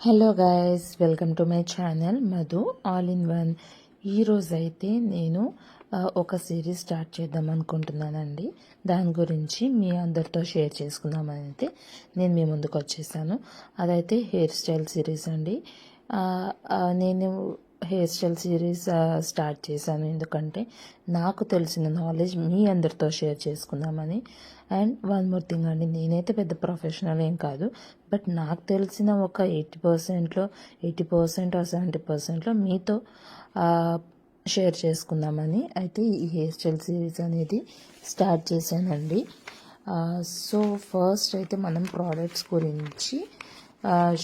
Hello guys, welcome to my channel Madhu all in one. ఈరోజైతే నేను ఒక సిరీస్ స్టార్ట్ చేద్దాం అనుకుంటున్నానండి. దాని గురించి మీ అందరితో షేర్ చేసుకుందామని అయితే నేను మీ ముందుకు వచ్చేసాను. అదైతే హెయిర్ స్టైల్ సిరీస్ అండి. నేను హెయిర్ స్టైల్ సిరీస్ స్టార్ట్ చేశాను ఎందుకంటే నాకు తెలిసిన నాలెడ్జ్ మీ అందరితో షేర్ చేసుకుందామని. అండ్ వన్ మోర్ థింగ్ అండి, నేనైతే పెద్ద ప్రొఫెషనల్ ఏం కాదు, బట్ నాకు తెలిసిన ఒక 80% ఆర్ 70% మీతో షేర్ చేసుకుందామని అయితే ఈ హెయిర్ స్టైల్ సిరీస్ అనేది స్టార్ట్ చేశానండి. సో ఫస్ట్ అయితే మనం ప్రోడక్ట్స్ గురించి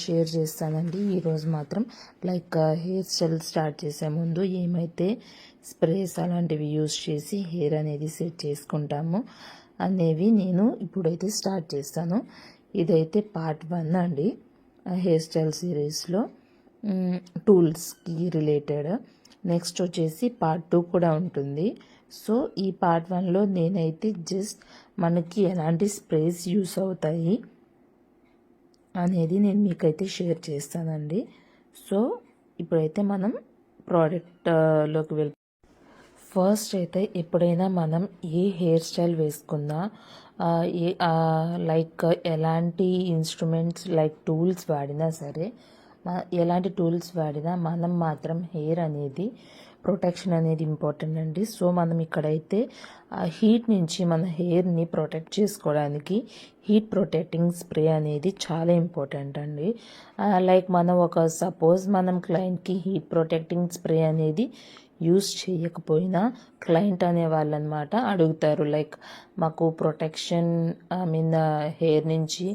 షేర్ చేస్తానండి ఈరోజు మాత్రం. లైక్ హెయిర్ స్టైల్ స్టార్ట్ చేసే ముందు ఏమైతే స్ప్రేస్ అలాంటివి యూస్ చేసి హెయిర్ అనేది సెట్ చేసుకుంటాము అనేవి నేను ఇప్పుడైతే స్టార్ట్ చేస్తాను. ఇదైతే పార్ట్ 1 అండి హెయిర్ స్టైల్ సిరీస్లో టూల్స్కి రిలేటెడ్. నెక్స్ట్ వచ్చేసి పార్ట్ 2 కూడా ఉంటుంది. సో ఈ పార్ట్ 1లో నేనైతే జస్ట్ మనకి ఎలాంటి స్ప్రేస్ యూస్ అవుతాయి అనేది నేను మీకైతే షేర్ చేస్తానండి. సో ఇప్పుడైతే మనం ప్రోడక్ట్లోకి వెళ్తాం. ఫస్ట్ అయితే ఎప్పుడైనా మనం ఏ హెయిర్ స్టైల్ వేసుకున్నా లైక్ ఎలాంటి ఇన్స్ట్రుమెంట్స్ లైక్ టూల్స్ వాడినా సరే, ఎలాంటి టూల్స్ వాడినా మనం మాత్రం హెయిర్ అనేది ప్రొటెక్షన్ అనేది ఇంపార్టెంట్ అండి. సో మనం ఇక్కడైతే హీట్ నుంచి మన హెయిర్ని ప్రొటెక్ట్ చేసుకోవడానికి హీట్ ప్రొటెక్టింగ్ స్ప్రే అనేది చాలా ఇంపార్టెంట్ అండి. లైక్ మనం సపోజ్ మనం క్లయింట్కి హీట్ ప్రొటెక్టింగ్ స్ప్రే అనేది యూస్ చేయకపోయినా క్లయింట్ అనే వాళ్ళనమాట అడుగుతారు, లైక్ మాకు ప్రొటెక్షన్ హెయిర్ నుంచి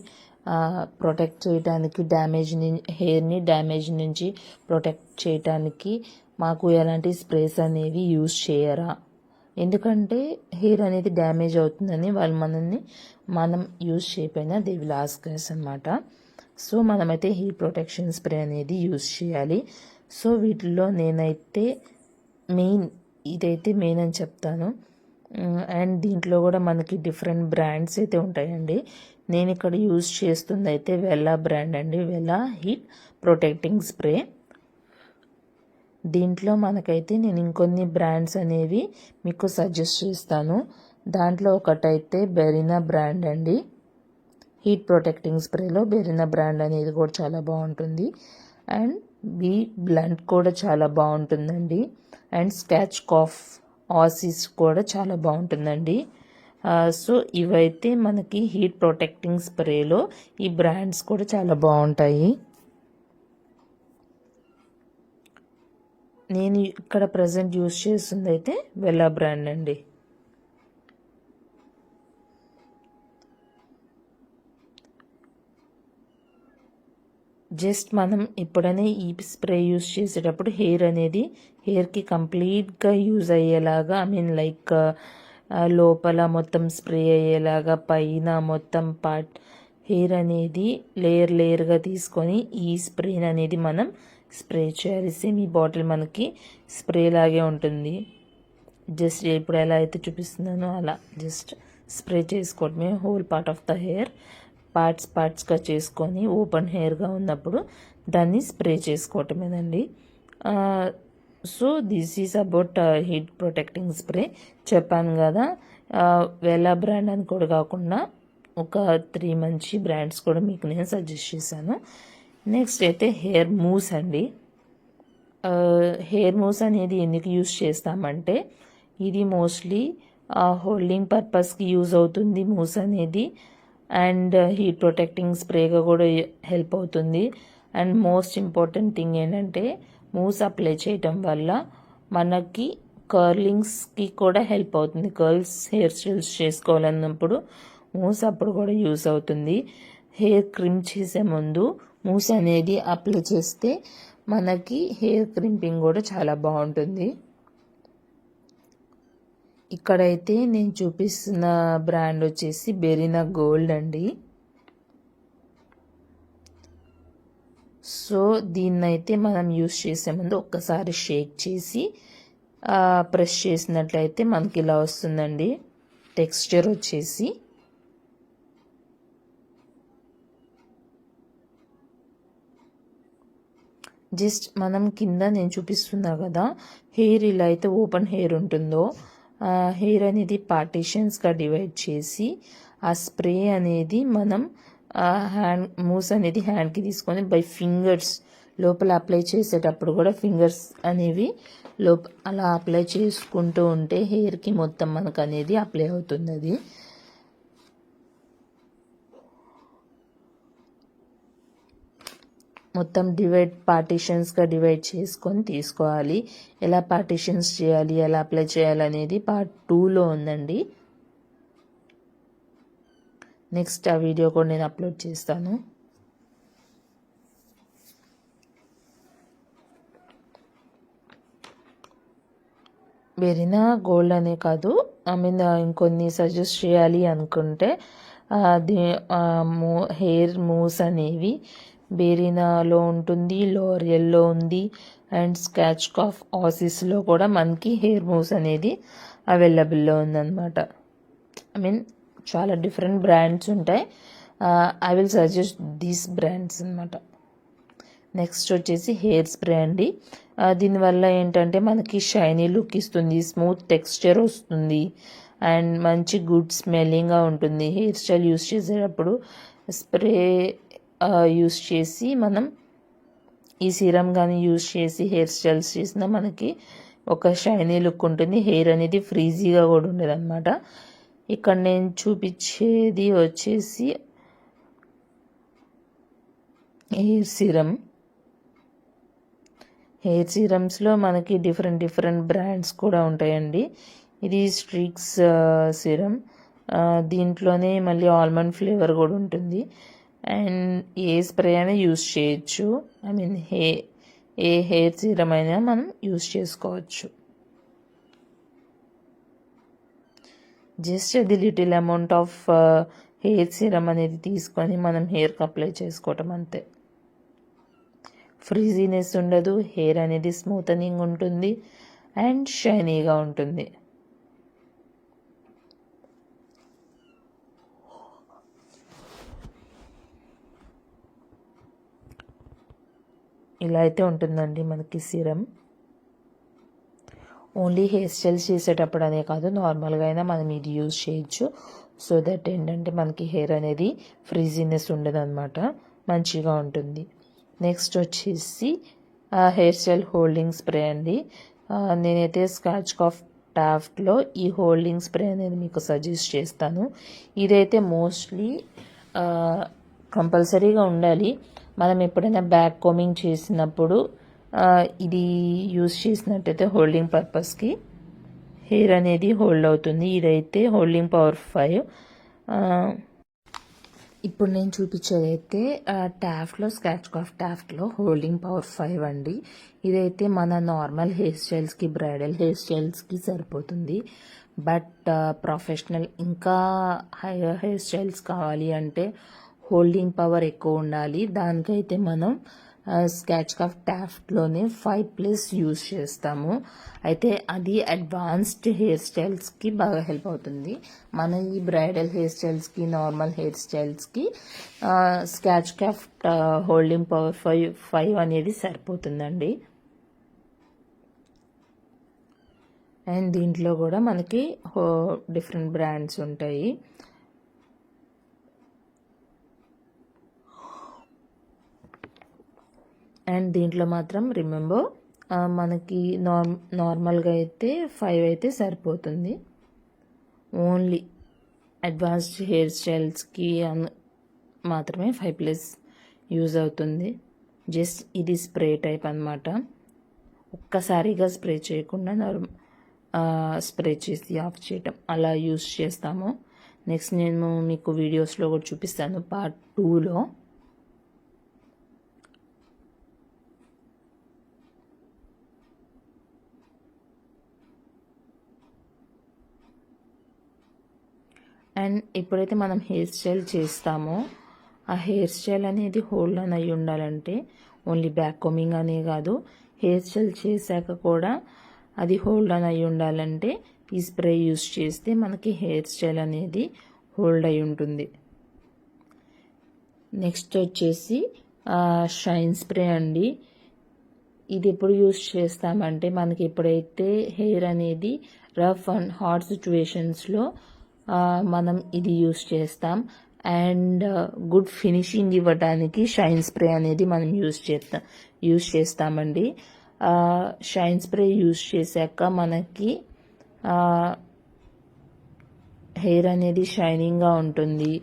ప్రొటెక్ట్ చేయడానికి హెయిర్ని డ్యామేజ్ నుంచి ప్రొటెక్ట్ చేయడానికి మాకు ఎలాంటి స్ప్రేస్ అనేవి యూస్ చేయరా, ఎందుకంటే హెయిర్ అనేది డ్యామేజ్ అవుతుందని వాళ్ళు మనం యూస్ చేయకపోయినా దే విల్ ఆస్క్ us అనమాట. సో మనమైతే హెయిర్ ప్రొటెక్షన్ స్ప్రే అనేది యూస్ చేయాలి. సో వీటిల్లో నేనైతే ఇదైతే మెయిన్ అని చెప్తాను. అండ్ దీంట్లో కూడా మనకి డిఫరెంట్ బ్రాండ్స్ అయితే ఉంటాయండి. నేను ఇక్కడ యూజ్ చేస్తుంది అయితే వెల్లా బ్రాండ్ అండి, వెల్లా హీట్ ప్రొటెక్టింగ్ స్ప్రే. దీంట్లో మనకైతే నేను ఇంకొన్ని బ్రాండ్స్ అనేవి మీకు సజెస్ట్ చేస్తాను. దాంట్లో ఒకటైతే బెరీనా బ్రాండ్ అండి. హీట్ ప్రొటెక్టింగ్ స్ప్రేలో బెరీనా బ్రాండ్ అనేది కూడా చాలా బాగుంటుంది. అండ్ బీ బ్లంట్ కూడా చాలా బాగుంటుందండి. అండ్ స్కాచ్ కాఫ్ ఆసిస్ కూడా చాలా బాగుంటుందండి. సో ఇవైతే మనకి హీట్ ప్రొటెక్టింగ్ స్ప్రేలో ఈ బ్రాండ్స్ కూడా చాలా బాగుంటాయి. నేను ఇక్కడ ప్రజెంట్ యూస్ చేస్తుంది అయితే వెల్లా బ్రాండ్ అండి. జస్ట్ మనం ఎప్పుడైనా ఈ స్ప్రే యూస్ చేసేటప్పుడు హెయిర్కి కంప్లీట్గా యూజ్ అయ్యేలాగా, లైక్ లోపల మొత్తం స్ప్రే అయ్యేలాగా పైన మొత్తం హెయిర్ అనేది లేయర్గా తీసుకొని ఈ స్ప్రేని అనేది మనం స్ప్రే చేయాలి. సేమ్ ఈ బాటిల్ మనకి స్ప్రే లాగే ఉంటుంది. జస్ట్ ఇప్పుడు ఎలా అయితే చూపిస్తున్నానో అలా జస్ట్ స్ప్రే చేసుకోవడమే whole part of the hair. పార్ట్స్గా చేసుకొని ఓపెన్ హెయిర్గా ఉన్నప్పుడు దాన్ని స్ప్రే చేసుకోవటమేనండి. So this is about heat protecting spray. చెప్పాను కదా, వెల్లా బ్రాండ్ అని కూడా కాకుండా ఒక 3 మంచి బ్రాండ్స్ కూడా మీకు నేను సజెస్ట్ చేశాను. నెక్స్ట్ అయితే హెయిర్ మూస్ అండి. హెయిర్ మూస్ అనేది ఎందుకు యూస్ చేస్తామంటే ఇది మోస్ట్లీ హోల్డింగ్ పర్పస్కి యూజ్ అవుతుంది మూస్ అనేది. అండ్ హీట్ ప్రొటెక్టింగ్ స్ప్రేగా కూడా హెల్ప్ అవుతుంది. అండ్ మోస్ట్ ఇంపార్టెంట్ థింగ్ ఏంటంటే మూస్ అప్లై చేయటం వల్ల మనకి కర్లింగ్స్కి కూడా హెల్ప్ అవుతుంది. కర్ల్స్ హెయిర్ స్టైల్స్ చేసుకోవాలన్నప్పుడు మూస్ అప్పుడు కూడా యూస్ అవుతుంది. హెయిర్ క్రిమ్ చేసే ముందు మూస్ అనేది అప్లై చేస్తే మనకి హెయిర్ క్రింపింగ్ కూడా చాలా బాగుంటుంది. ఇక్కడైతే నేను చూపిస్తున్న బ్రాండ్ వచ్చేసి బెరీనా గోల్డ్ అండి. సో దీన్నైతే మనం యూస్ చేసే ముందు ఒక్కసారి షేక్ చేసి ప్రెస్ చేసినట్లయితే మనకి ఇలా వస్తుందండి టెక్స్చర్ వచ్చేసి. జస్ట్ మనం కింద నేను చూపిస్తున్నా కదా, హెయిర్ ఇలా అయితే ఓపెన్ హెయిర్ ఉంటుందో ఆ హెయిర్ అనేది పార్టీషన్స్గా డివైడ్ చేసి ఆ స్ప్రే అనేది మనం హ్యాండ్ మూస్ అనేది హ్యాండ్కి తీసుకొని బై ఫింగర్స్ లోపల అప్లై చేసేటప్పుడు కూడా ఫింగర్స్ అనేవి అలా అప్లై చేసుకుంటూ ఉంటే హెయిర్కి మొత్తం మనకు అనేది అప్లై అవుతుంది. అది మొత్తం పార్టీషన్స్గా డివైడ్ చేసుకొని తీసుకోవాలి. ఎలా పార్టీషన్స్ చేయాలి, ఎలా అప్లై చేయాలి అనేది పార్ట్ 2లో ఉందండి. నెక్స్ట్ ఆ వీడియో కూడా నేను అప్లోడ్ చేస్తాను. వెరీనా గోల్డ్ అనే కాదు, ఇంకొన్ని సజెస్ట్ చేయాలి అనుకుంటే హెయిర్ మూవ్స్ అనేవి బెరీనాలో ఉంటుంది, లోరియల్లో ఉంది, అండ్ స్కాచ్ కాఫ్ ఆసిస్లో కూడా మనకి హెయిర్ మూవ్స్ అనేది అవైలబుల్లో ఉందన్నమాట. చాలా డిఫరెంట్ బ్రాండ్స్ ఉంటాయి. I will suggest these brands అనమాట. నెక్స్ట్ వచ్చేసి హెయిర్ స్ప్రే అండి. దీనివల్ల ఏంటంటే మనకి షైనీ లుక్ ఇస్తుంది, స్మూత్ టెక్స్చర్ వస్తుంది, అండ్ మంచి గుడ్ స్మెల్లింగ్గా ఉంటుంది. హెయిర్ స్టైల్ యూస్ చేసేటప్పుడు స్ప్రే యూస్ చేసి మనం ఈ సీరం కానీ యూస్ చేసి హెయిర్ స్టైల్స్ చేసినా మనకి ఒక షైనీ లుక్ ఉంటుంది. హెయిర్ అనేది ఫ్రీజీగా కూడా ఉండదు అనమాట. ఇక్కడ నేను చూపించేది వచ్చేసి హెయిర్ సీరమ్స్లో మనకి డిఫరెంట్ బ్రాండ్స్ కూడా ఉంటాయండి. ఇది స్ట్రీక్స్ సీరం, దీంట్లోనే మళ్ళీ ఆల్మండ్ ఫ్లేవర్ కూడా ఉంటుంది. అండ్ ఏ స్ప్రే అయినా యూస్ చేయొచ్చు. ఏ హెయిర్ సీరం అయినా మనం యూస్ చేసుకోవచ్చు. జస్ట్ అది little amount of hair serum అనేది తీసుకొని మనం హెయిర్కి అప్లై చేసుకోవటం అంతే. ఫ్రీజీనెస్ ఉండదు, హెయిర్ అనేది స్మూతనింగ్ ఉంటుంది అండ్ షైనీగా ఉంటుంది. ఇలా అయితే ఉంటుందండి మనకి సీరం. ఓన్లీ హెయిర్ స్టైల్స్ చేసేటప్పుడు అనే కాదు, నార్మల్గా అయినా మనం ఇది యూజ్ చేయొచ్చు. సో దట్ ఏంటంటే మనకి హెయిర్ అనేది ఫ్రీజీనెస్ ఉండదు అనమాట, మంచిగా ఉంటుంది. నెక్స్ట్ వచ్చేసి హెయిర్ స్టైల్ హోల్డింగ్ స్ప్రే అండి. నేనైతే స్కాచ్ కాఫ్ టాఫ్ట్లో ఈ హోల్డింగ్ స్ప్రే అనేది మీకు సజెస్ట్ చేస్తాను. ఇదైతే మోస్ట్లీ కంపల్సరీగా ఉండాలి. మనం ఎప్పుడైనా బ్యాక్ కోమింగ్ చేసినప్పుడు ఇది యూస్ చేసినట్టయితే హోల్డింగ్ పర్పస్కి హెయిర్ అనేది హోల్డ్ అవుతుంది. ఇదైతే హోల్డింగ్ పవర్ 5. ఇప్పుడు నేను చూపించేదైతే స్కాచ్ కాఫ్ టాఫ్ట్లో హోల్డింగ్ పవర్ 5 అండి. ఇదైతే మన నార్మల్ హెయిర్ స్టైల్స్కి, బ్రైడల్ హెయిర్ స్టైల్స్కి సరిపోతుంది. బట్ ప్రొఫెషనల్ ఇంకా హైయర్ హెయిర్ స్టైల్స్ కావాలి అంటే హోల్డింగ్ పవర్ ఎక్కువ ఉండాలి. దానికైతే మనం స్కాచ్ కాఫ్ టాఫ్ట్లోనే 5+ యూజ్ చేస్తాము. అయితే అది అడ్వాన్స్డ్ హెయిర్ స్టైల్స్కి బాగా హెల్ప్ అవుతుంది. మన ఈ బ్రైడల్ హెయిర్ స్టైల్స్కి, నార్మల్ హెయిర్ స్టైల్స్కి స్కాచ్ కాఫ్ హోల్డింగ్ పవర్ 5 అనేది సరిపోతుందండి. అండ్ దీంట్లో కూడా మనకి డిఫరెంట్ బ్రాండ్స్ ఉంటాయి. అండ్ దీంట్లో మాత్రం రిమెంబర్ మనకి నార్మల్గా అయితే 5 అయితే సరిపోతుంది. ఓన్లీ అడ్వాన్స్డ్ హెయిర్ స్టైల్స్కి మాత్రమే 5+ యూజ్ అవుతుంది. జస్ట్ ఇది స్ప్రే టైప్ అన్నమాట. ఒక్కసారిగా స్ప్రే చేయకుండా స్ప్రే చేసి ఆఫ్ చేయటం అలా యూజ్ చేస్తాము. నెక్స్ట్ నేను మీకు వీడియోస్లో కూడా చూపిస్తాను పార్ట్ 2లో. అండ్ ఎప్పుడైతే మనం హెయిర్ స్టైల్ చేస్తామో ఆ హెయిర్ స్టైల్ అనేది హోల్డ్ అని అయి ఉండాలంటే ఓన్లీ బ్యాక్ కోమింగ్ అనే కాదు, హెయిర్ స్టైల్ చేశాక కూడా అది హోల్డ్ అని అయి ఉండాలంటే ఈ స్ప్రే యూస్ చేస్తే మనకి హెయిర్ స్టైల్ అనేది హోల్డ్ అయి ఉంటుంది. నెక్స్ట్ వచ్చేసి షైన్ స్ప్రే అండి. ఇది ఎప్పుడు యూస్ చేస్తామంటే మనకి ఎప్పుడైతే హెయిర్ అనేది రఫ్ అండ్ హాట్ సిచ్యువేషన్స్లో మనం ఇది యూస్ చేస్తాం. అండ్ గుడ్ ఫినిషింగ్ ఇవ్వడానికి షైన్ స్ప్రే అనేది మనం యూస్ చేస్తామండి. షైన్ స్ప్రే యూస్ చేశాక మనకి హెయిర్ అనేది షైనింగ్గా ఉంటుంది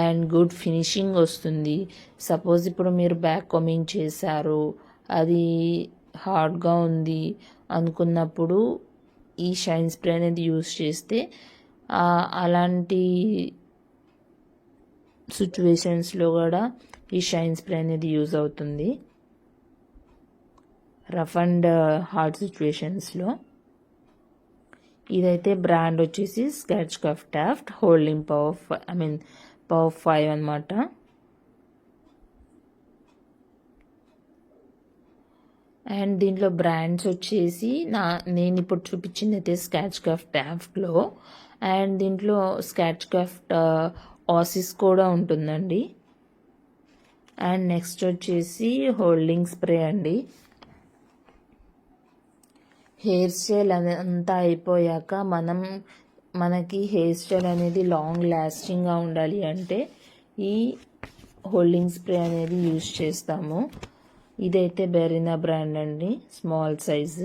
అండ్ గుడ్ ఫినిషింగ్ వస్తుంది. సపోజ్ ఇప్పుడు మీరు బ్యాక్ కామింగ్ చేశారు, అది హార్డ్గా ఉంది అనుకున్నప్పుడు ఈ షైన్ స్ప్రే అనేది యూస్ చేస్తే అలాంటి సిచ్యువేషన్స్లో కూడా ఈ షైన్ స్ప్రే అనేది యూజ్ అవుతుంది రఫ్ అండ్ హార్డ్ సిచ్యువేషన్స్లో. ఇదైతే బ్రాండ్ వచ్చేసి స్కెచ్ క్రాఫ్ట్ హోల్డింగ్ పవర్ 5 అనమాట. అండ్ దీంట్లో బ్రాండ్స్ వచ్చేసి నేను ఇప్పుడు చూపించింది అయితే స్కెచ్ క్రాఫ్ట్లో, అండ్ దీంట్లో స్కెచ్ క్రాఫ్ట్ ఆసిస్ కూడా ఉంటుందండి. అండ్ నెక్స్ట్ వచ్చేసి హోల్డింగ్ స్ప్రే అండి. హెయిర్ స్టైల్ అంతా అయిపోయాక మనకి హెయిర్ స్టైల్ అనేది లాంగ్ లాస్టింగ్గా ఉండాలి అంటే ఈ హోల్డింగ్ స్ప్రే అనేది యూజ్ చేస్తాము. ఇదైతే బెరీనా బ్రాండ్ అండి, స్మాల్ సైజ్.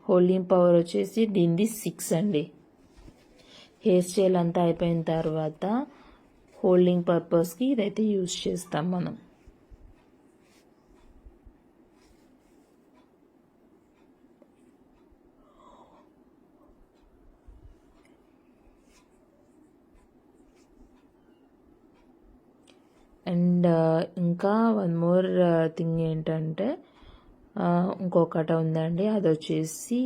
హోల్డింగ్ పవర్ వచ్చేసి దీనిది 6 అండి. హెయిర్ స్టైల్ అంతా అయిపోయిన తర్వాత హోల్డింగ్ పర్పస్కి ఇదైతే యూజ్ చేస్తాం మనం. అండ్ ఇంకా వన్ మోర్ థింగ్ ఏంటంటే ఇంకొకటి ఉందండి, అది వచ్చేసి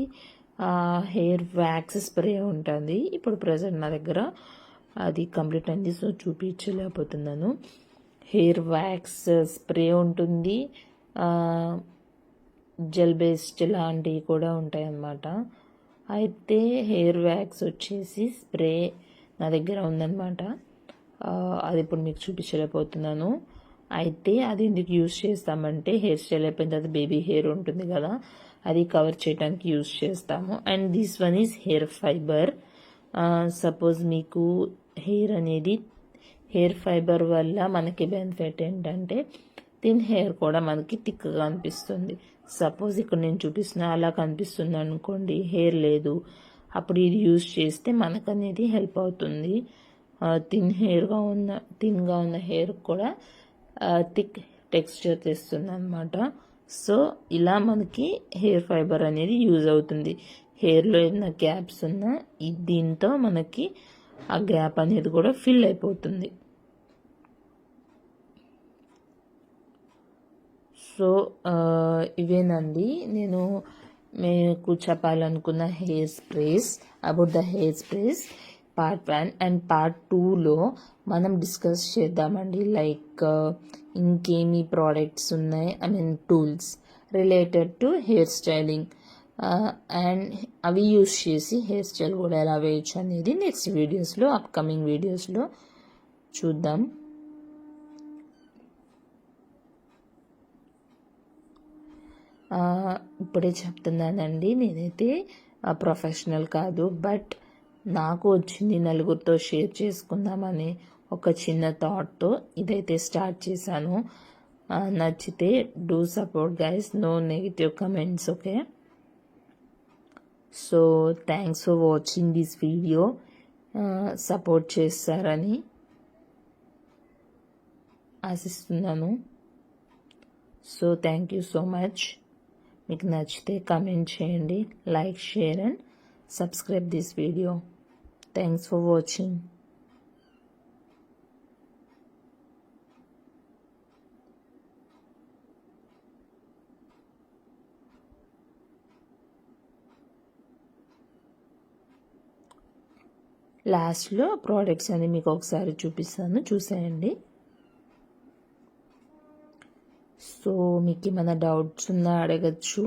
హెయిర్ వ్యాక్స్ స్ప్రే ఉంటుంది. ఇప్పుడు ప్రజెంట్ నా దగ్గర అది కంప్లీట్ అయింది, సో చూపించలేకపోతున్నాను. హెయిర్ వ్యాక్స్ స్ప్రే ఉంటుంది, జెల్ బేస్డ్ లాంటివి కూడా ఉంటాయి అన్నమాట. అయితే హెయిర్ వ్యాక్స్ వచ్చేసి స్ప్రే నా దగ్గర ఉందన్నమాట. అది ఇప్పుడు మీకు చూపించలేకపోతున్నాను. అయితే అది ఎందుకు యూజ్ చేస్తామంటే హెయిర్ స్టైల్ అయిపోయిన తర్వాత బేబీ హెయిర్ ఉంటుంది కదా, అది కవర్ చేయడానికి యూజ్ చేస్తాము. And this one is air fibre. Suppose మీకు హెయిర్ ఫైబర్ వల్ల మనకి బెనిఫిట్ ఏంటంటే థిన్ హెయిర్ కూడా మనకి థిక్గా అనిపిస్తుంది. సపోజ్ ఇక్కడ నేను చూపిస్తున్నా అలా కనిపిస్తుంది అనుకోండి, హెయిర్ లేదు, అప్పుడు ఇది యూజ్ చేస్తే మనకు అనేది హెల్ప్ అవుతుంది. థిన్గా ఉన్న హెయిర్ కూడా థిక్ టెక్స్చర్ తెస్తుంది అనమాట. సో ఇలా మనకి హెయిర్ ఫైబర్ అనేది యూజ్ అవుతుంది. హెయిర్లో ఏదైనా గ్యాప్స్ ఉన్నా దీంతో మనకి ఆ గ్యాప్ అనేది కూడా ఫిల్ అయిపోతుంది. సో ఇవేనండి నేను మీకు చెప్పాలనుకున్న hair sprays, about the hair sprays part 1. And part 2లో మనం డిస్కస్ చేద్దామండి, లైక్ ఇంకేమి ప్రోడక్ట్స్ ఉన్నాయి, tools related to hair styling, and అవి యూస్ చేసి హెయిర్ స్టైల్ కూడా ఎలా వేయచ్చు అనేది నెక్స్ట్ వీడియోస్లో, అప్కమింగ్ వీడియోస్లో చూద్దాం. ఇప్పుడే చెప్తున్నానండి, నేనైతే ప్రొఫెషనల్ కాదు, బట్ నాకు వచ్చింది నలుగురితో షేర్ చేసుకుందామని ఒక చిన్న థాట్తో ఇదైతే స్టార్ట్ చేశాను. నచ్చితే do support guys, no negative comments, okay? So thanks for watching this video. Support చేస్తారని ఆశిస్తున్నాను. So thank you so much. మీకు నచ్చితే కమెంట్ చేయండి, like, share and subscribe this video. Thanks for watching. లాస్ట్లో ప్రోడక్ట్స్ అని మీకు ఒకసారి చూపిస్తాను, చూసేయండి. సో మీకు ఏమైనా డౌట్స్ ఉన్నా అడగచ్చు.